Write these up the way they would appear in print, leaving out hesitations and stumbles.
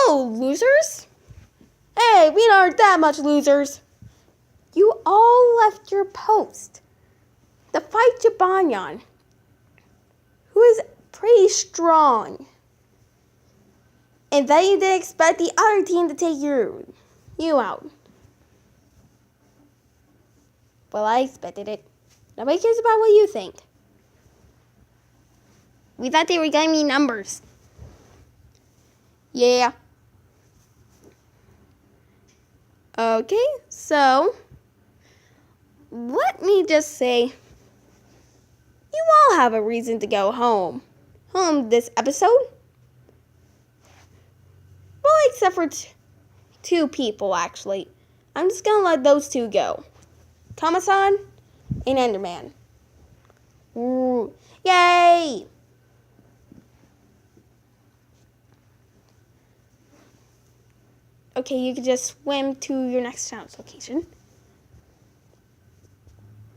Whoa, losers! Hey, we aren't that much losers. You all left your post to fight Jabanyan, who is pretty strong. And then you didn't expect the other team to take you out. Well, I expected it. Nobody cares about what you think. We thought they were giving me numbers. Yeah. Okay, so let me just say, you all have a reason to go home. Home this episode? Well, except for two people, actually. I'm just gonna let those two go. Kama-san and Enderman. Ooh, yay! Okay, you can just swim to your next challenge location.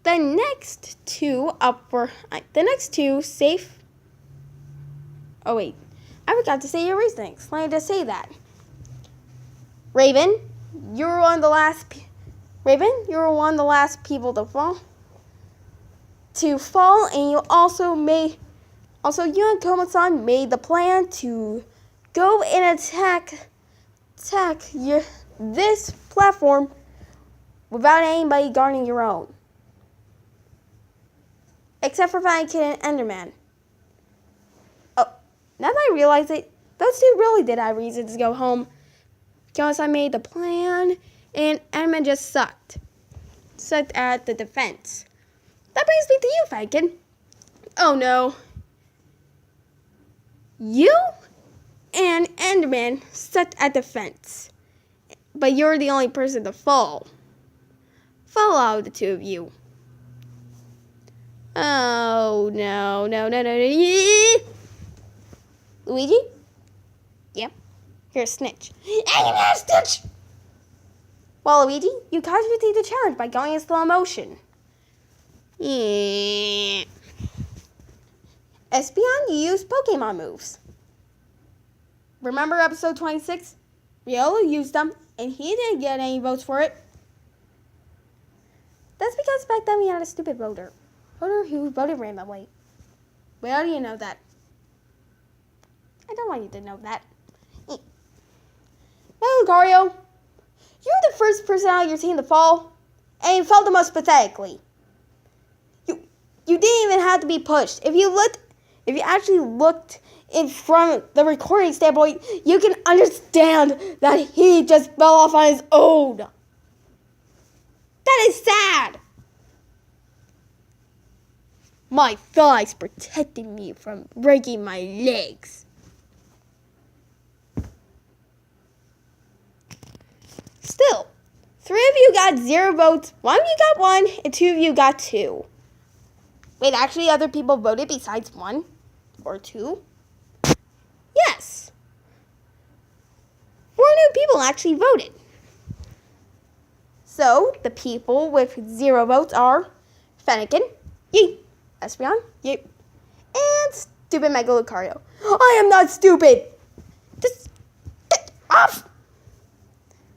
The next two safe. Oh wait, I forgot to say your reasonings. Let me just say that. Raven, you were one of the last. People to fall. And you also you and Koma-san made the plan to go and attack this platform without anybody guarding your own. Except for Flying Kid and Enderman. Oh, now that I realize it, those two really did have reasons to go home. Because I made the plan, and Enderman just sucked at the defense. That brings me to you, Flying. Oh no. You and Enderman sucked at defense. But you're the only person to fall. Fall out of the two of you. Oh, no. Luigi? Yep. You're a snitch. And you're a snitch! Well, Luigi, you contributed the challenge by going in slow motion. Yeah. Espeon, you used Pokemon moves. Remember episode 26? Riolo used them, and he didn't get any votes for it. That's because back then we had a stupid voter who voted randomly. We already know that. I don't want you to know that. Well, Lucario, you were the first person out of your team to fall, and you fell the most pathetically. You didn't even have to be pushed. If you actually looked in from the recording standpoint, you can understand that he just fell off on his own. That is sad. My thighs protected me from breaking my legs. Still, 3 of you got 0 votes, 1 of you got 1, and 2 of you got 2. Wait, actually other people voted besides 1 or 2? Yes. 4 new people actually voted. So, the people with 0 votes are Fennekin, yeet, Espeon, yeet, and stupid Mega Lucario. I am not stupid! Just get off!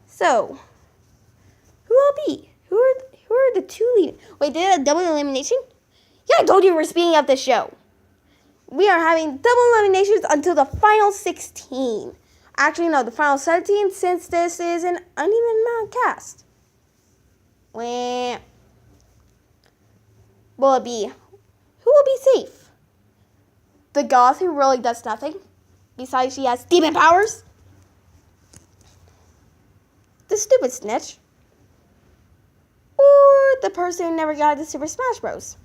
So, who will be? Who are the 2 leading? Wait, did it a double elimination? Yeah, I told you we're speeding up the show. We are having double eliminations until the final 16. Actually, no, the final 17, since this is an uneven amount cast. Who will be safe? The goth who really does nothing, besides she has demon powers? The stupid snitch? Or the person who never got into Super Smash Bros?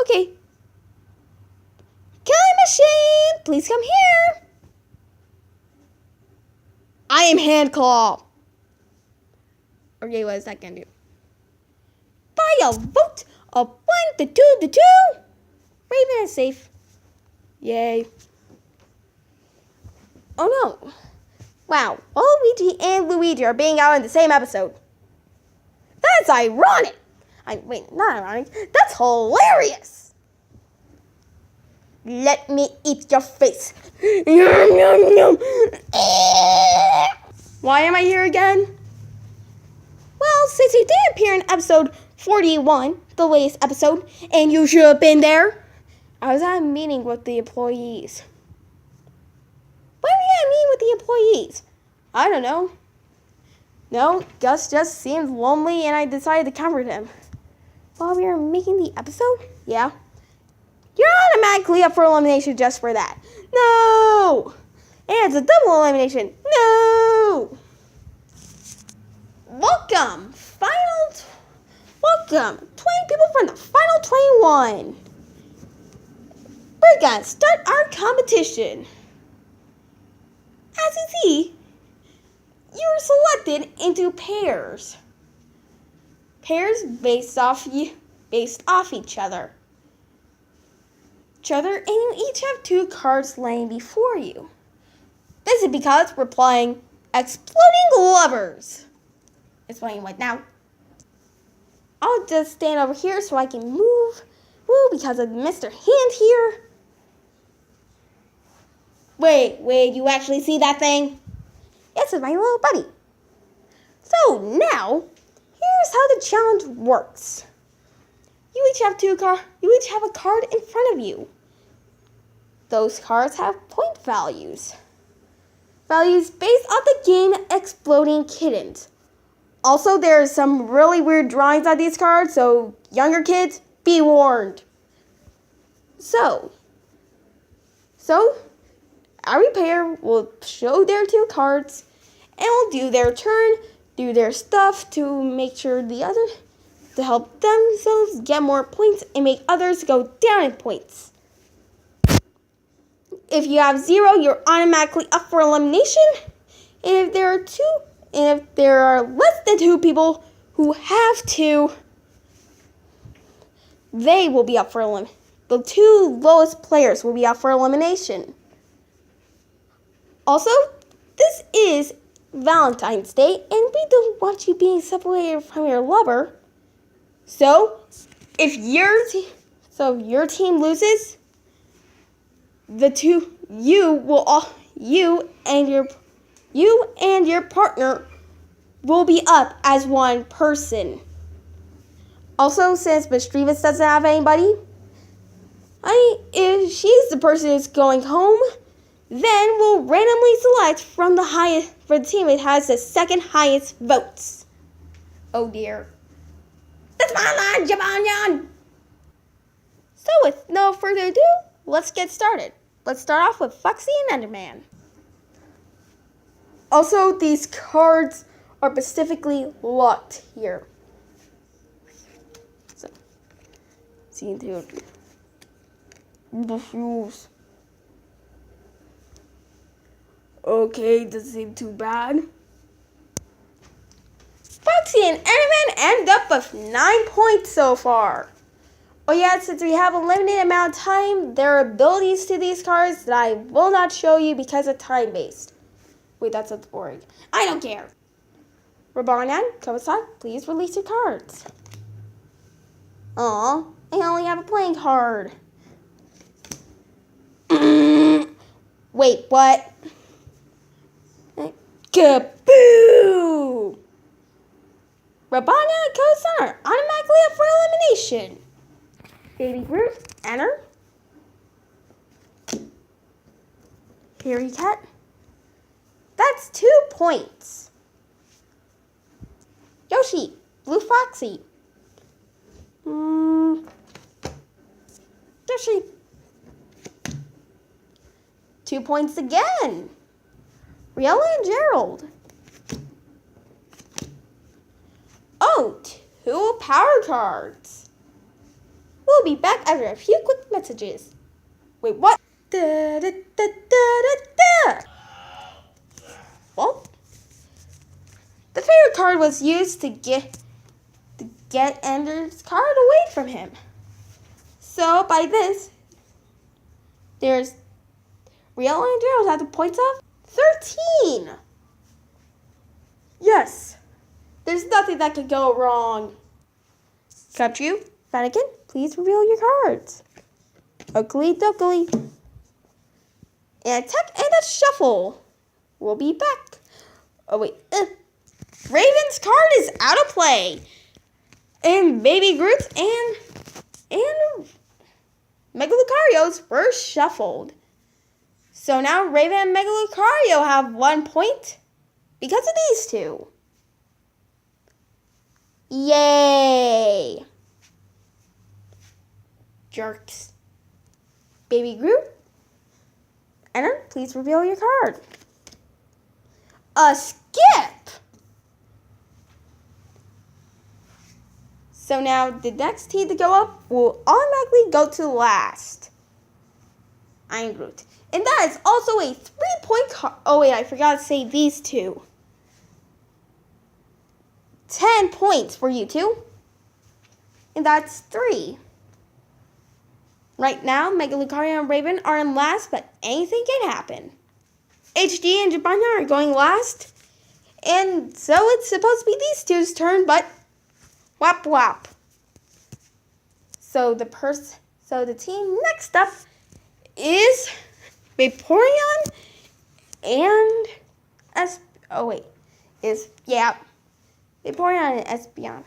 Okay. Killing machine, please come here. I am Handclaw. Okay, what is that gonna do? By a vote of 1 to 2 to 2, Raven is safe. Yay. Oh no. Wow, Waluigi and Luigi are being out in the same episode. That's ironic. Wait, not ironic. That's hilarious. Let me eat your face. Yum, yum, yum. Why am I here again? Well, since you did appear in episode 41, the latest episode, and you should have been there, I was at a meeting with the employees. Why were you at a meeting with the employees? I don't know. No, Gus just seemed lonely and I decided to comfort him. While we were making the episode? Yeah. You're automatically up for elimination just for that. No! And it's a double elimination. No! Welcome, 20 people from the final 21. We're gonna start our competition. As you see, you're selected into pairs. Pairs based off each other. And you each have 2 cards laying before you. This is because we're playing Exploding Lovers. Explaining what now? I'll just stand over here so I can move. Woo, because of Mr. Hand here. Wait, you actually see that thing? Yes, it's my little buddy. So now, here's how the challenge works. You each have a card in front of you. Those cards have point values. Values based on the game Exploding Kittens. Also, there's some really weird drawings on these cards, so younger kids, be warned. So every pair will show their 2 cards and will do their turn, do their stuff to make sure to help themselves get more points and make others go down in points. If you have 0, you're automatically up for elimination. And if there are less than 2 people who have 2, they will be up for elimination. The 2 lowest players will be up for elimination. Also, this is Valentine's Day, and we don't want you being separated from your lover. So, if your team loses, you and your partner will be up as one person. Also, since Miss Strevis doesn't have anybody, if she's the person who's going home, then we'll randomly select from the team that has the second highest votes. Oh dear. That's my line, Jabonyan! So with no further ado, let's get started. Let's start off with Foxy and Enderman. Also, these cards are specifically locked here. So, see into the rules. Okay, doesn't seem too bad. Foxy and Enderman end up with 9 points so far. Oh yeah, since we have a limited amount of time, there are abilities to these cards that I will not show you because of time-based. Wait, that sounds boring. I don't care. Rabarnan, Kovasak, please release your cards. Aw, I only have a playing card. Wait, what? Kaboo! Rabana and Kovasak are automatically up for elimination. Baby Groot, enter. Harry Cat. That's 2 points. Yoshi, Blue Foxy. Yoshi. 2 points again. Riella and Gerald. Oh, 2 power cards. We'll be back after a few quick messages. Wait, what? Da, da, da, da, da. Well, the favorite card was used to get Ender's card away from him. So by this, there's Riel and Gerald have the points of 13. Yes, there's nothing that could go wrong. Capture you, Fennekin, please reveal your cards. Oakley dokley. And attack and a shuffle. We'll be back. Oh, wait. Raven's card is out of play. And Baby Groot and Mega Lucario's were shuffled. So now Raven and Mega Lucario have 1 point because of these two. Yay! Jerks. Baby Groot, Enter, please reveal your card. A skip! So now the next team to go up will automatically go to last. Iron Groot. And that is also a 3-point card. Oh wait, I forgot to say these two. 10 points for you two. And that's 3. Right now, Mega Lucario and Raven are in last, but anything can happen. HD and Jabanya are going last. And so it's supposed to be these two's turn, but whap whap. So the team next up is Vaporeon and Vaporeon and Espeon.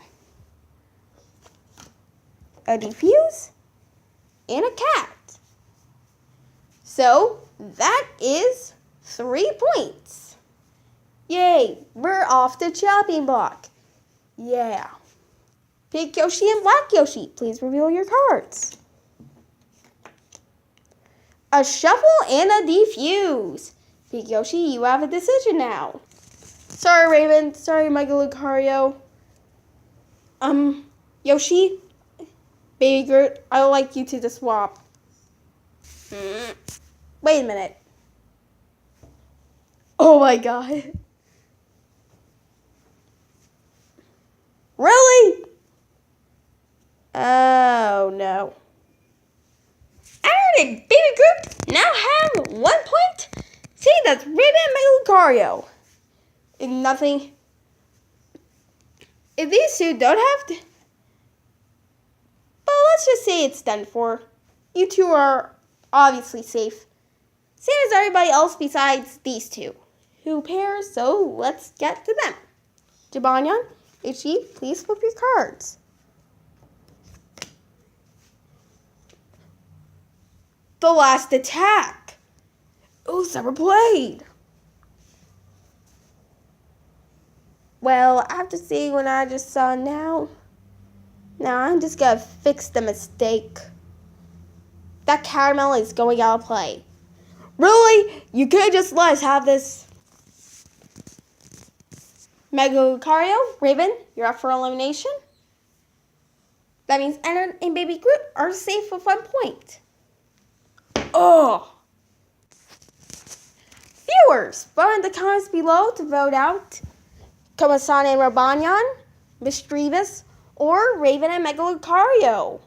A Diffuse and a cat. So that is 3 points. Yay, we're off the chopping block. Yeah. Pink Yoshi and Black Yoshi, please reveal your cards. A shuffle and a Diffuse. Pink Yoshi, you have a decision now. Sorry, Raven. Sorry, Mega Lucario. Yoshi, Baby Groot, I would like you to swap. Wait a minute. Oh my god. Really? Oh no. Aaron and Baby Groot now have 1 point. See, that's Raven and Mega Lucario. And nothing. If these two don't have to. But let's just say it's done for. You two are obviously safe. Same as everybody else besides these two. Who pairs, so let's get to them. Jabanya, HG, please flip your cards. The last attack. Who's ever played? Well, after seeing what I just saw now I'm just gonna fix the mistake. That caramel is going out of play. Really? You could just let us have this. Mega Lucario, Raven, you're up for elimination. That means Enter and Baby Groot are safe with 1 point. Oh! Viewers, vote in the comments below to vote out Komasan and Rabanyan, Mischievous, or Raven and Mega Lucario.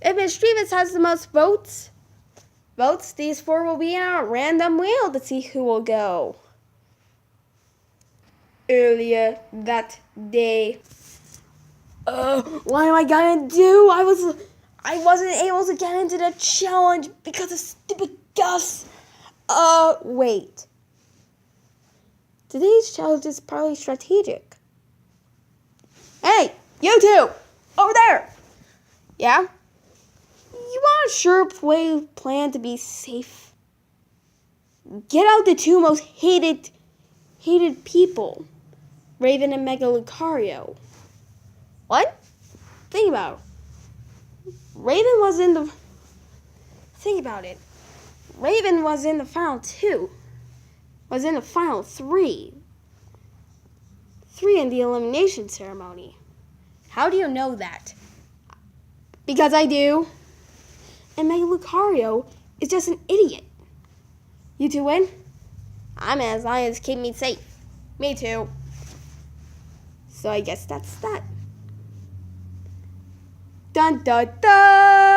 If Mischievous has the most votes, these 4 will be on a random wheel to see who will go. Earlier that day. What am I gonna do? I wasn't able to get into the challenge because of stupid Gus. Wait. Today's challenge is probably strategic. Hey, you two! Over there! Yeah? You want a sure plan to be safe? Get out the 2 most hated people. Raven and Mega Lucario. What? Think about it. Raven was in the final 2. Was in the final 3. 3 in the elimination ceremony. How do you know that? Because I do. And Mega Lucario is just an idiot. You two win? I'm as long as keep me safe. Me too. So I guess that's that. Dun dun dun!